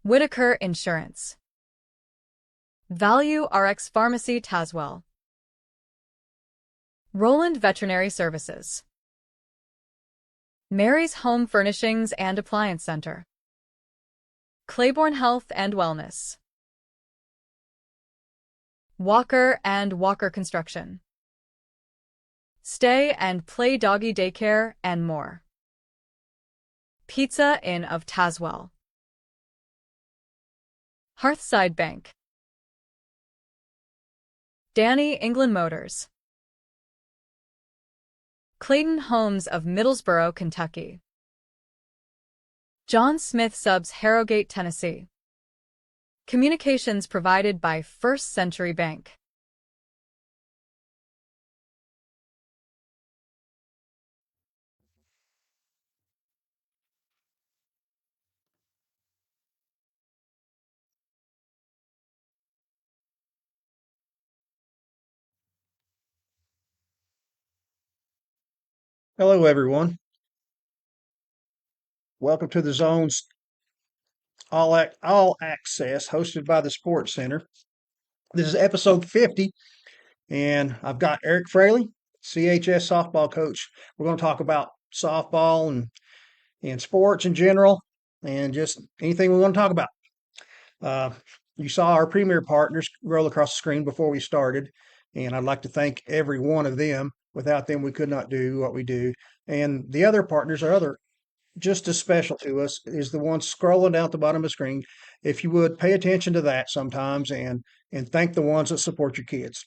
Whitaker Insurance. Value RX Pharmacy Tazewell. Roland Veterinary Services. Mary's Home Furnishings and Appliance Center. Claiborne Health and Wellness. Walker and Walker Construction. Stay and Play Doggy Daycare and more. Pizza Inn of Tazewell. Hearthside Bank. Danny England Motors. Clayton Homes of Middlesboro, Kentucky. John Smith Subs, Harrogate, Tennessee. Communications provided by First Century Bank. Hello, everyone. Welcome to the Zone's All Access, hosted by the Sports Center. This is episode 50, and I've got Eric Fraley, CHS softball coach. We're going to talk about softball and sports in general, and just anything we want to talk about. Uh, you saw our premier partners roll across the screen before we started, and I'd like to thank every one of them. Without them, we could not do what we do. And the other partners are just as special to us is the one scrolling down at the bottom of the screen. If you would pay attention to that sometimes and thank the ones that support your kids.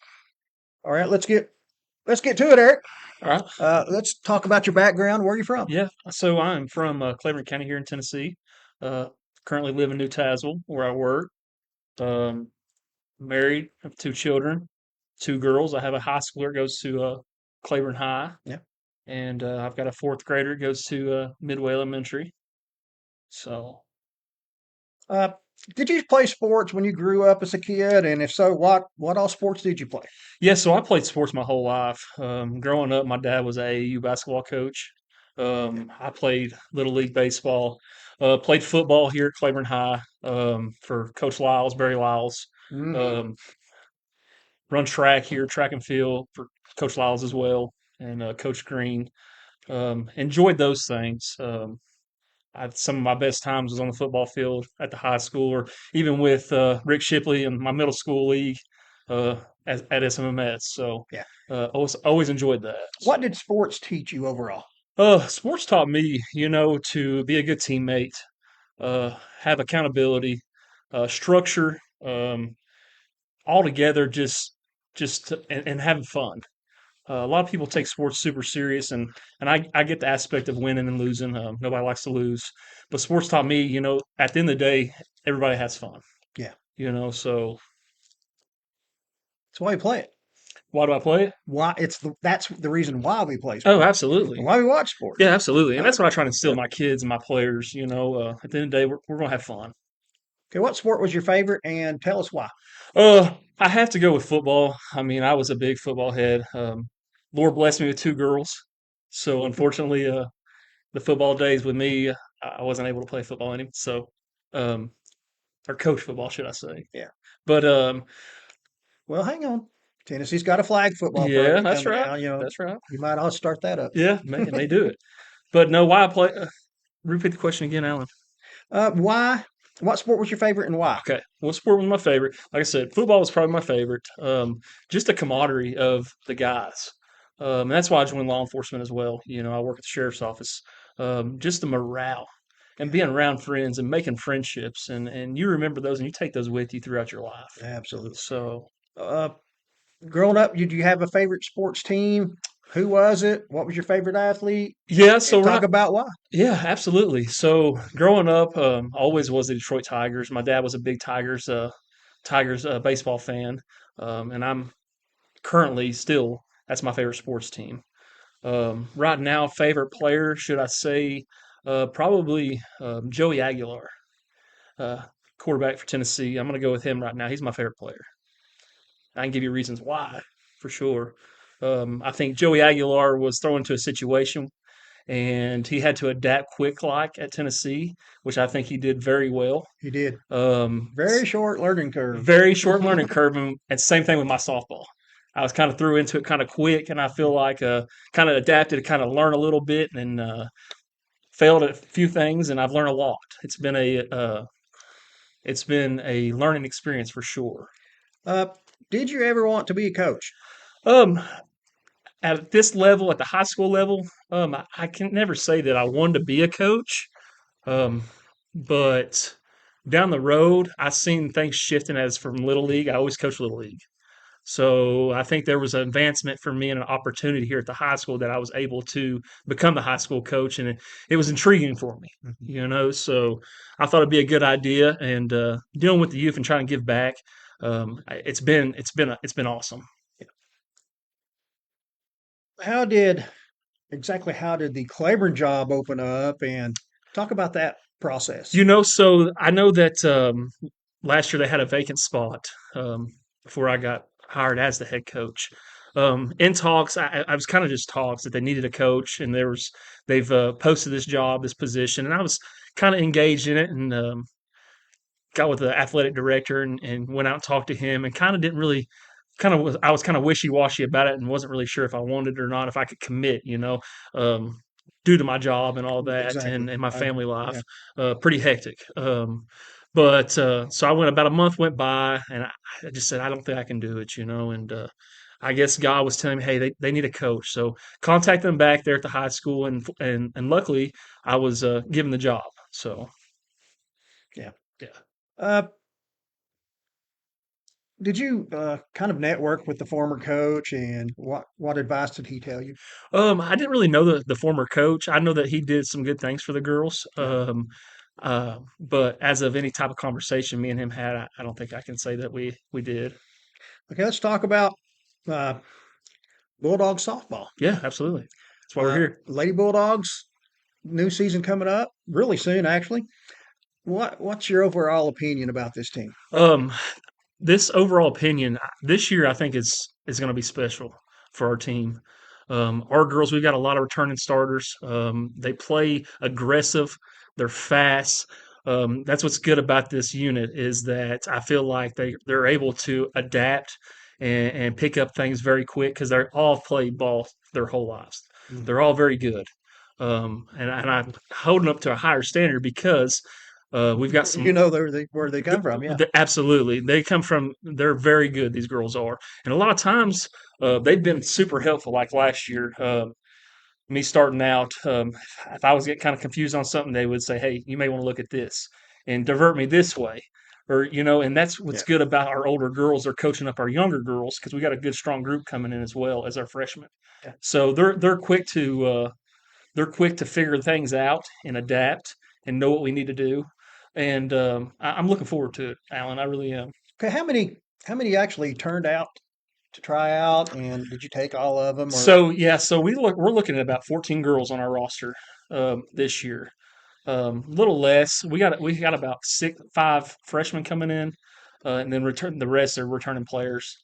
All right, let's get to it, Eric. All right. Let's talk about your background. Where are you from? Yeah. So I'm from Claiborne County here in Tennessee. Uh, Currently live in New Tazewell where I work. Um, Married, have two children, two girls. I have a high schooler goes to Claiborne High, Yeah. and I've got a fourth grader goes to Midway Elementary. So Uh, did you play sports when you grew up as a kid? And if so, what all sports did you play? yeah, so I played sports my whole life. Growing up, my dad was a AAU basketball coach. I played Little League baseball. Played football here at Claiborne High for Coach Lyles, Barry Lyles. Mm. Um, Run track here, track and field for Coach Lyles as well, and Coach Green. Enjoyed those things. Some of my best times was on the football field at the high school, or even with Rick Shipley in my middle school league uh, at SMMS. So Yeah. always enjoyed that. What did sports teach you overall? Sports taught me, to be a good teammate, have accountability, structure, all together, and having fun. A lot of people take sports super serious, and I get the aspect of winning and losing. Nobody likes to lose, but sports taught me, at the end of the day, everybody has fun. Yeah. So That's why we play it. why do I play it? That's the reason why we play Oh, sports. absolutely. And why we watch sports. Yeah, absolutely. And that's what I try to instill in my kids and my players. At the end of the day, we're going to have fun. Okay, what sport was your favorite, and tell us why? I have to go with football. I mean, I was a big football head. Lord blessed me with two girls. So unfortunately, the football days with me, I wasn't able to play football anymore. So, um, or coach football, should I say? Yeah. But Well, hang on. Tennessee's got a flag football yeah, program that's coming right. out. That's right. You might ought to start that up. Yeah, may do it. But no, why I play? Repeat the question again, Alan. Why? What sport was your favorite, and why? Okay, what sport was my favorite? Like I said, football was probably my favorite. Just the camaraderie of the guys. And that's why I joined law enforcement as well. I work at the sheriff's office. Just the morale and being around friends and making friendships, and you remember those and you take those with you throughout your life. Absolutely. So Uh, Growing up, did you have a favorite sports team? Who was it? What was your favorite athlete? yeah, And talk about why. yeah, absolutely. So growing up, always was the Detroit Tigers. My dad was a big Tigers baseball fan, and I'm currently still that's my favorite sports team. Right now, favorite player, should I say, probably Joey Aguilar, uh, quarterback for Tennessee. I'm going to go with him right now. He's my favorite player. I can give you reasons why, for sure. I think Joey Aguilar was thrown into a situation, and he had to adapt quick like at Tennessee, which I think he did very well. He did. Um, Very short learning curve. very short learning curve, and same thing with my softball. I was kind of threw into it kind of quick, and I feel like kind of adapted to kind of learn a little bit, and failed at a few things, and I've learned a lot. It's been a learning experience for sure. Uh, did you ever want to be a coach? Um, at this level, at the high school level, I can never say that I wanted to be a coach. Um, but down the road, I've seen things shifting as from little league. I always coached little league. So I think there was an advancement for me and an opportunity here at the high school that I was able to become the high school coach, and it was intriguing for me, Mhm. you know. So I thought it'd be a good idea, and dealing with the youth and trying to give back, it's been awesome. How did how did the Claiborne job open up? And talk about that process. So I know that last year they had a vacant spot um, before I got hired as the head coach. In talks, I was kind of just talks that they needed a coach, and they've posted this job, this position, and I was kind of engaged in it, and got with the athletic director and went out and talked to him, and kind of didn't really I was kind of wishy washy about it, and wasn't really sure if I wanted it or not, if I could commit, um, due to my job and all that, Exactly. and my family life, Yeah. pretty hectic. But so I went about a month went by, and I just said I don't think I can do it, and I guess God was telling me, hey, they need a coach. So contact them back there at the high school, and luckily I was given the job. So Yeah. yeah. Uh, did you kind of network with the former coach, and what advice did he tell you? I didn't really know the former coach. I know that he did some good things for the girls. Yeah. But as of any type of conversation me and him had, I don't think I can say that we did. Okay, let's talk about uh, Bulldog softball. Yeah, absolutely. That's why we're here. Lady Bulldogs, new season coming up really soon, actually. What's your overall opinion about this team? Um, this overall opinion this year, I think is going to be special for our team. Our girls, we've got a lot of returning starters. They play aggressive. They're fast. That's what's good about this unit is that I feel like they're able to adapt and pick up things very quick because they're all played ball their whole lives. Mm. They're all very good. And I'm holding up to a higher standard because we've got You some know where they come from, yeah. Absolutely. They're very good, these girls are. And a lot of times, they've been super helpful. Like last year, me starting out, if I was getting kind of confused on something, they would say, hey, you may want to look at this and divert me this way. And that's what's Yeah. good about our older girls. They're coaching up our younger girls because we got a good, strong group coming in as well as our freshmen. Yeah. So they're quick to figure things out and adapt and know what we need to do. And I'm looking forward to it, Alan. I really am. Okay, how many actually turned out to try out, and did you take all of them, or So yeah, so we're looking at about 14 girls on our roster this year. Little less. We got about five freshmen coming in, and then return the rest are returning players.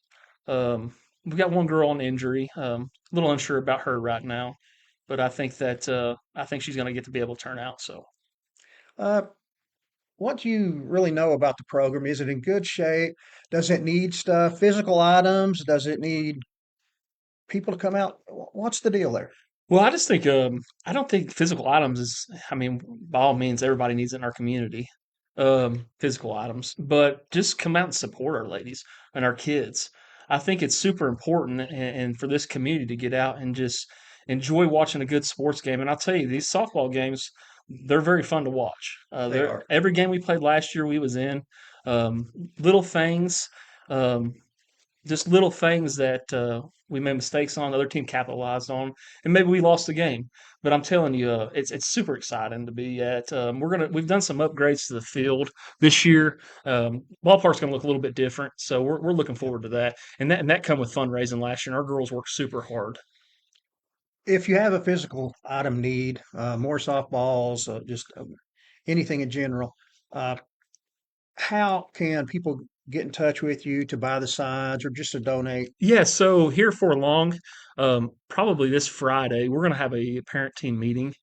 We got one girl on injury. A little unsure about her right now, but I think she's going to get to be able to turn out. So uh, what do you really know about the program? Is it in good shape? Does it need stuff, physical items? Does it need people to come out? What's the deal there? well, I just think I don't think physical items is. I mean, by all means, everybody needs it in our community. Physical items, but just come out and support our ladies and our kids. I think it's super important, and for this community to get out and just enjoy watching a good sports game. And I'll tell you, these softball games, they're very fun to watch. They are. Every game we played last year, we was in um, little things. Um, just little things that we made mistakes on, the other team capitalized on, and maybe we lost the game. But I'm telling you, it's super exciting to be at. We've done some upgrades to the field this year. Ballpark's going to look a little bit different, so we're looking forward to that. And that come with fundraising last year. And our girls worked super hard. If you have a physical item need, more softballs, just anything in general, uh, how can people get in touch with you to buy the signs or just to donate? Yeah, so here for long, probably this Friday, we're going to have a parent team meeting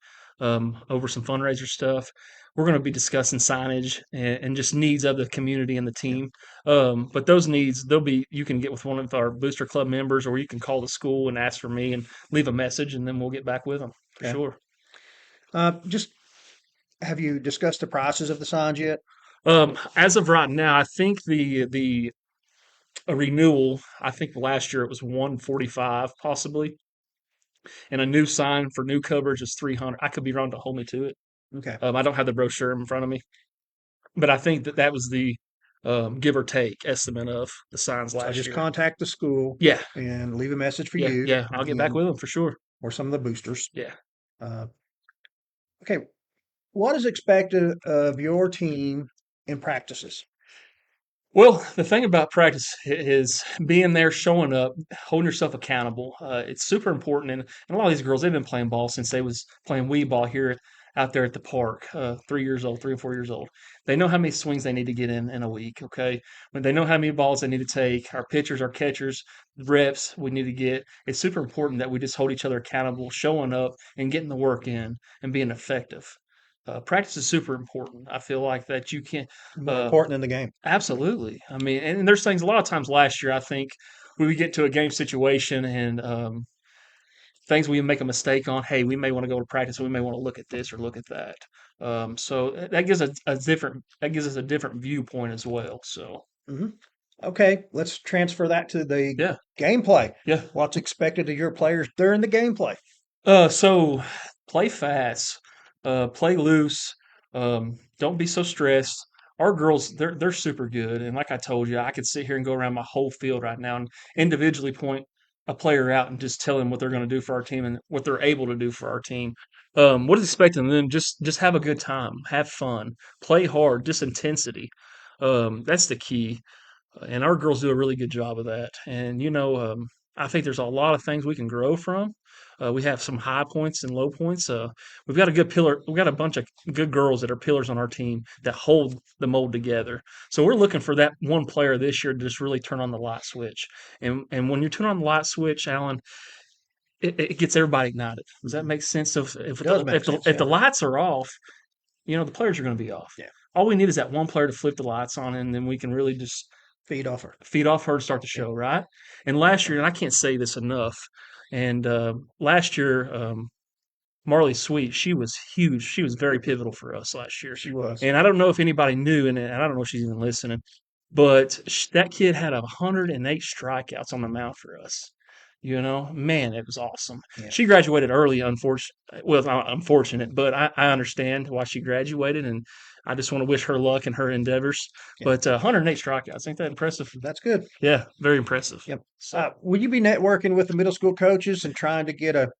over some fundraiser stuff. We're going to be discussing signage and just needs of the community and the Yeah. team. But those needs, you can get with one of our booster club members, or you can call the school and ask for me and leave a message, and then we'll get back with them for Okay. sure. Just have you discussed the prices of the signs yet? As of right now, I think the a renewal, I think last year it was 145 possibly, and a new sign for new coverage is 300. I could be wrong, to hold me to it. Okay. I don't have the brochure in front of me, but I think that was the give or take estimate of the signs So last just year. contact the school Yeah, and leave a message for yeah, you yeah. I'll get back again with them for sure. or some of the boosters. Yeah. Uh, okay. What is expected of your team in practices? Well, the thing about practice is being there, showing up, holding yourself accountable. It's super important, and a lot of these girls they've been playing ball since they was playing wee ball here out there at the park. 3 years old, 3 or 4 years old. They know how many swings they need to get in a week. Okay, when they know how many balls they need to take. Our pitchers, our catchers, reps we need to get. It's super important that we just hold each other accountable, showing up and getting the work in and being effective. Practice is super important. I feel like that you can. More Uh, important than the game. Absolutely. I mean, and there's things a lot of times last year, I think we would get to a game situation and things we make a mistake on. Hey, we may want to go to practice. We may want to look at this or look at that. So that gives us a different viewpoint as well. So Hmm. Okay, let's transfer that to the yeah, gameplay. yeah. What's expected of your players during the gameplay? So play fast, play loose. Don't be so stressed. Our girls, they're super good, and like I told you, I could sit here and go around my whole field right now and individually point a player out and just tell them what they're going to do for our team and what they're able to do for our team. What is expected of them? Just have a good time, have fun, play hard, just intensity. That's the key. And our girls do a really good job of that. And I think there's a lot of things we can grow from. We have some high points and low points. We've got a good pillar. We've got a bunch of good girls that are pillars on our team that hold the mold together. So we're looking for that one player this year to just really turn on the light switch. And when you turn on the light switch, Alan, it gets everybody ignited. Does that make sense? So It does make sense. if Yeah. the lights are off, the players are going to be off. Yeah. All we need is that one player to flip the lights on, and then we can really just Feed off her. feed off her to start the Yeah. show, right? And last year, and I can't say this enough, and last year, Marley Sweet, she was huge. She was very pivotal for us last year. She was. And I don't know if anybody knew, and I don't know if she's even listening, but that kid had 108 strikeouts on the mound for us. Man, it was awesome. Yeah. She graduated early, unfortunate, but I understand why she graduated, and I just want to wish her luck in her endeavors. Yeah. But 108 strikeouts, ain't that impressive? That's good. Yeah, very impressive. Yep. So, Will you be networking with the middle school coaches and trying to get a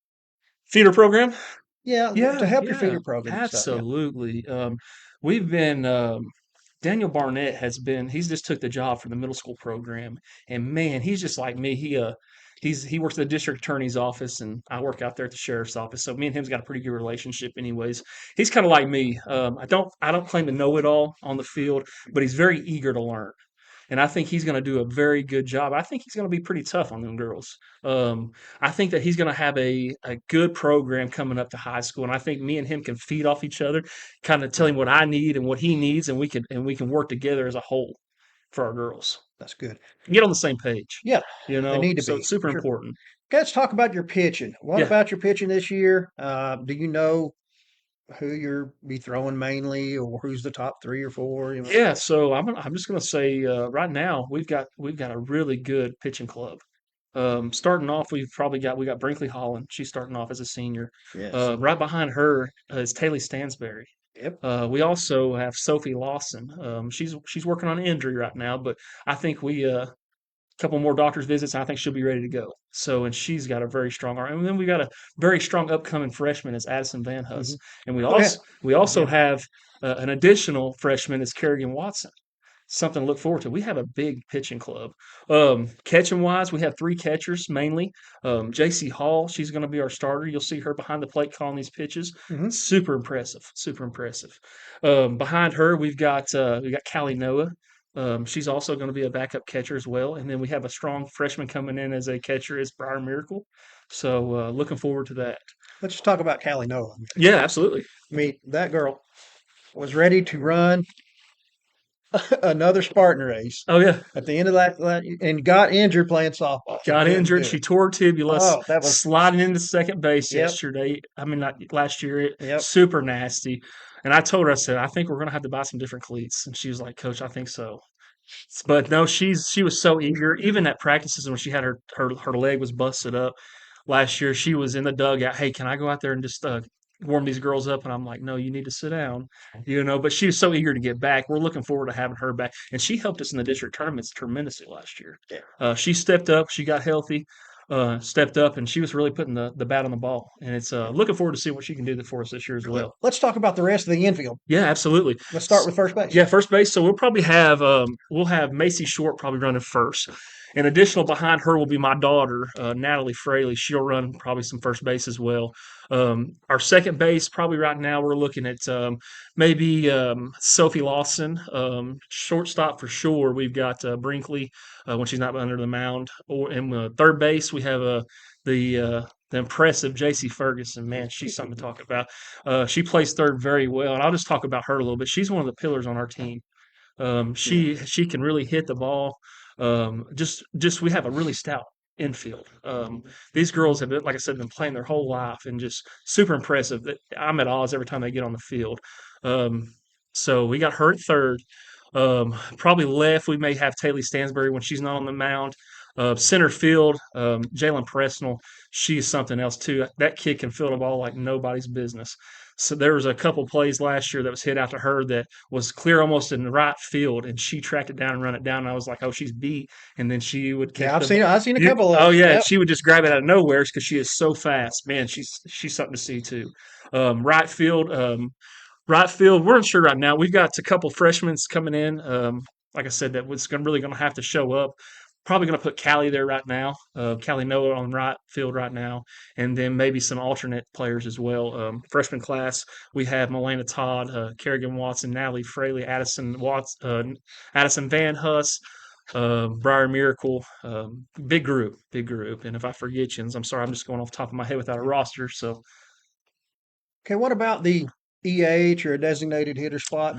feeder program? to Yeah, help your yeah, feeder program and stuff? Yeah. absolutely. We've been Daniel Barnett he's just took the job for the middle school program, and man, he's just like me. He works at the district attorney's office, and I work out there at the sheriff's office. So me and him's got a pretty good relationship, anyways. He's kind of like me. I don't claim to know it all on the field, but he's very eager to learn. And I think he's going to do a very good job. I think he's going to be pretty tough on them girls. I think that he's going to have a good program coming up to high school, and I think me and him can feed off each other, kind of tell him what I need and what he needs, and we can work together as a whole for our girls. That's good. Get on the same page. Yeah, they need to So be. it's super Sure. important. Okay, let's talk about your pitching. What Yeah. about your pitching this year? Do you know who you're be throwing mainly, or who's the top 3 or 4? Yeah, so I'm just gonna say right now we've got a really good pitching club. Starting off, we got Brinkley Holland. She's starting off as a senior. Yes. Right behind her is Taylor Stansberry. Yep. We also have Sophie Lawson. She's working on an injury right now, but I think we couple more doctor's visits, and I think she'll be ready to go. So, and she's got a very strong arm. And then we got a very strong upcoming freshman is Addison Van Huss, Mhm. and we Oh, yeah. also Yeah. have an additional freshman is Kerrigan Watson. something to look forward to. We have a big pitching club. Catching wise, we have three catchers mainly. JC Hall, she's going to be our starter. You'll see her behind the plate calling these pitches. Hmm. Super impressive. Super impressive. Behind her, we've got Callie Noah. She's also going to be a backup catcher as well. And then we have a strong freshman coming in as a catcher is Briar Miracle. So looking forward to that. Let's just talk about Callie Noah. Yeah, absolutely. I mean, that girl was ready to run another Spartan race Oh yeah, at the end of that and got injured playing softball. So got couldn't injured. do She it. tore her tibula Oh, that was sliding into second base yep, yesterday. I mean, not last year. yep. Super nasty. And I told her, I said, I think we're going to have to buy some different cleats. And she was like, Coach, I think so. But no, she was so eager. Even at practices when she had her leg was busted up last year, she was in the dugout. Hey, can I go out there and just warm these girls up? And I'm like, no, you need to sit down. But she was so eager to get back. We're looking forward to having her back, and she helped us in the district tournaments tremendously last year. Yeah. She stepped up. She got healthy. Stepped up, and she was really putting the bat on the ball. And it's looking forward to see what she can do for us this year as well. Let's talk about the rest of the infield. Yeah, absolutely. Let's start with first base. Yeah, first base. So we'll probably have we'll have Macy Short probably running first. And additional behind her will be my daughter, Natalie Fraley. She'll run probably some first base as well. Our second base, probably right now, we're looking at maybe Sophie Lawson. Shortstop for sure. We've got Brinkley when she's not under the mound. And third base, we have the impressive J.C. Ferguson. Man, she's something to talk about. She plays third very well, and I'll just talk about her a little bit. She's one of the pillars on our team. She can really hit the ball. Just we have a really stout infield. These girls have been, like I said, been playing their whole life and just super impressive. I'm at odds every time they get on the field. Um, so we got her at third. Probably left, we may have Taylor Stansbury when she's not on the mound. Center field, Jalen Presnell, she's something else too. That kid can field a ball like nobody's business. So there was a couple plays last year that was hit out to her that was clear almost in the right field, and she tracked it down and run it down. And I was like, "Oh, she's beat." And then she would catch Yeah, I've seen a you- couple of Oh them. yeah, Yep. she would just grab it out of nowhere because she is so fast. Man, she's something to see too. Right field, right field, we're unsure right now. We've got a couple freshmen coming in. Like I said, that was really going to have to show up. Probably going to put Callie there right now. Callie Noah on right field right now, and then maybe some alternate players as well. Freshman class, we have Melena Todd, Kerrigan Watson, Natalie Fraley, Addison Van Huss, Briar Miracle. Big group, big group. And if I forget you, I'm sorry, I'm just going off the top of my head without a roster. So Okay, what about the EH or a designated hitter spot?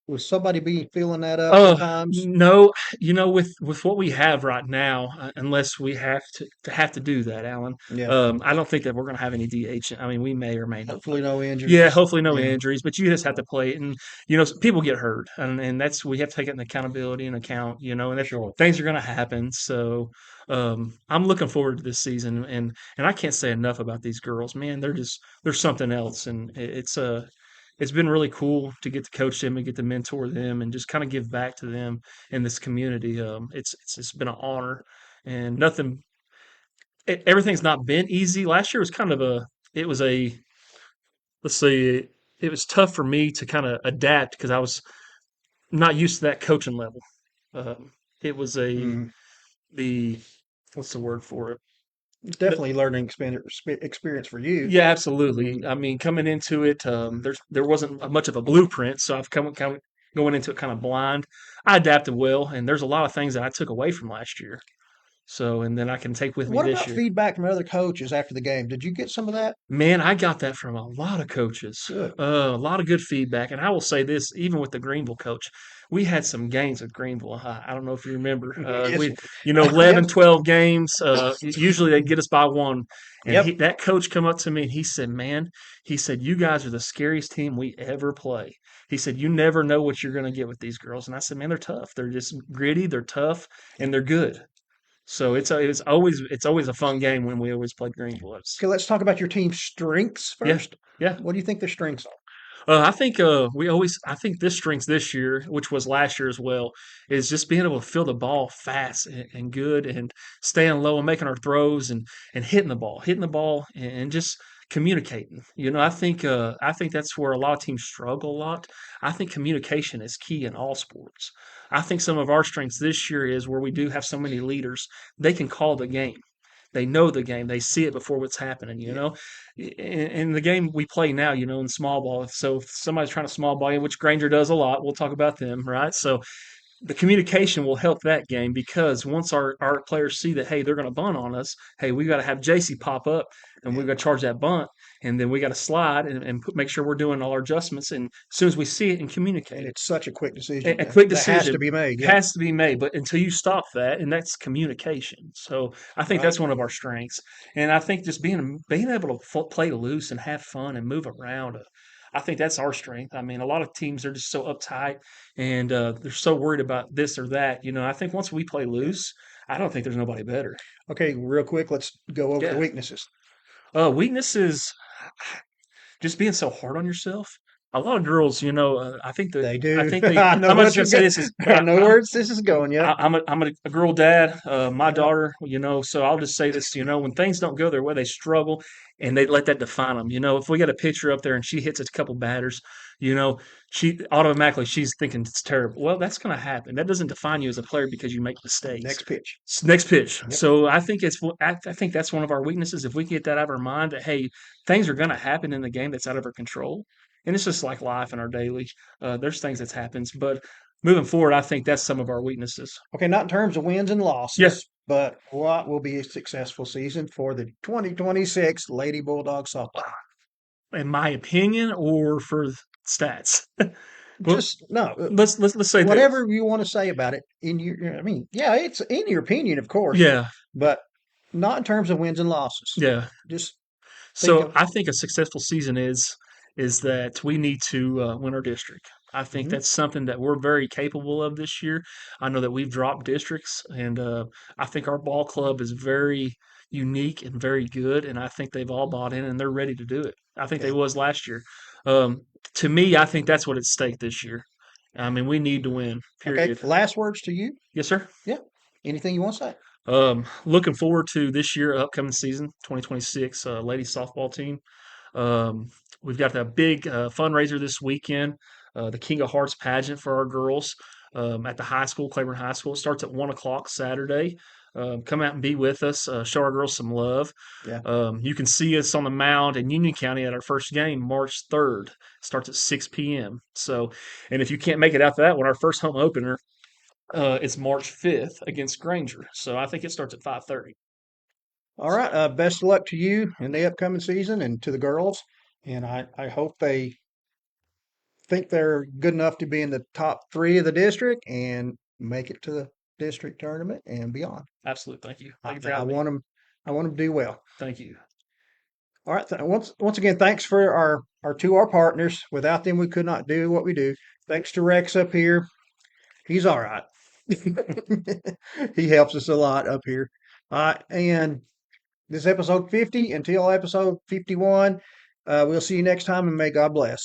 Will somebody be filling that up sometimes? No, with what we have right now, unless we have to do that, Alan. Yeah. I don't think that we're going to have any DH. I mean, we may or may not. Hopefully no injuries. Yeah, hopefully no Yeah. injuries, but you just have to play it, and people get hurt, and that's we have to take it in accountability and account, and that Sure. things are going to happen. So I'm looking forward to this season, and I can't say enough about these girls. Man, they're something else, and it's been really cool to get to coach them and get to mentor them and just kind of give back to them in this community. It's been an honor, and everything's not been easy. Last year was kind of it was a let's see, it was tough for me to kind of adapt because I was not used to that coaching level. It was Mm. the what's the word for it? Definitely learning experience for you. Yeah, absolutely. I mean, coming into it, there wasn't much of a blueprint, so I've come going into it kind of blind. I adapted well, and there's a lot of things that I took away from last year. So, and then I can take with me What this about year. feedback from other coaches after the game? Did you get some of that? Man, I got that from a lot of coaches. Good. A lot of good feedback. And I will say this, even with the Greenville coach, we had some games with Greenville. I don't know if you remember. Yes. We, 11, Yep. 12 games. Usually they get us by one. And Yep. that coach come up to me and he said, man, he said, you guys are the scariest team we ever play. He said, you never know what you're going to get with these girls. And I said, man, they're tough. They're just gritty. They're tough and they're good. So it's always a fun game when we always play Greenville. Okay, let's talk about your team's strengths Yeah, first. yeah. What do you think their strengths are? I think this strength this year, which was last year as well, is just being able to feel the ball fast and good and staying low and making our throws and hitting the ball and just communicating. I think that's where a lot of teams struggle a lot. I think communication is key in all sports. I think some of our strengths this year is where we do have so many leaders, they can call the game. They know the game. They see it before what's happening, you Yeah. know. In the game we play now, in small ball. So if somebody's trying to small ball you, which Granger does a lot, we'll talk about them, right? So the communication will help that game because once our players see that, hey, they're going to bunt on us, hey, we got to have JC pop up and Yeah. we got to charge that bunt, and then we got to slide and make sure we're doing all our adjustments. And as soon as we see it and communicate And it, it's such a quick decision a quick that has to decision be made. Yep. has to be made. But until you stop that, and that's communication. So I think Right. that's one of our strengths. And I think just being able to play loose and have fun and move around. I think that's our strength. I mean, a lot of teams are just so uptight and they're so worried about this or that. I think once we play Yeah. loose, I don't think there's nobody better. Okay, real quick, let's go over the Yeah. weaknesses. Weaknesses, just being so hard on yourself. A lot of girls, They I do. think they. I know I'm what just you're gonna say getting. this is. I know where this is going. Yep. I'm a girl dad. My Yep. daughter, so I'll just say this. When things don't go their way, they struggle, and they let that define them. If we got a picture up there and she hits a couple batters, you know, she's thinking it's terrible. Well, that's going to happen. That doesn't define you as a player because you make mistakes. Next pitch. Next pitch. Yep. So I think that's one of our weaknesses. If we get that out of our mind that hey, things are going to happen in the game that's out of our control, and it's just like life in our daily. There's things that happens, but moving forward, I think that's some of our weaknesses. Okay, not in terms of wins and Yeah, losses, but what will be a successful season for the 2026 Lady Bulldogs softball? in my opinion, or for stats. Well, Just no, let's say this. whatever you want to say about it. I mean, yeah, it's in your opinion, of course, Yeah, but not in terms of wins and losses. yeah. Just think So of. I think a successful season is that we need to win our district. I think Mhm. that's something that we're very capable of this year. I know that we've dropped districts, and I think our ball club is very unique and very good, and I think they've all bought in and they're ready to do it. I think they Yeah. was last year. Um, to me, I think that's what at stake this year. I mean, we need to win. Okay. Period. Last words to you. Yes, sir. Yeah. Anything you want to say? Looking forward to this year, upcoming season, 2026 ladies softball team. Um, we've got a big fundraiser this weekend, the King of Hearts pageant for our girls at the high school, Claiborne High School. It starts at 1 o'clock Saturday. Come out and be with us. Show our girls some love. Yeah. You can see us on the mound in Union County at our first game, March 3rd. Starts at 6 p.m. So, and if you can't make it out to that one, our first home opener it's March 5th against Granger. So I think it starts at 5:30. All right. Best of luck to you in the upcoming season and to the girls. And I hope they think they're good enough to be in the top three of the district and make it to the district tournament and beyond. Absolutely. Thank you. I, Thank you for I having me. want them. I want them to do well. Thank you. All right. Once again, thanks for our partners. Without them, we could not do what we do. Thanks to Rex up here. He's all right. He helps us a lot up here. And this is episode 50. Until episode 51, we'll see you next time, and may God bless.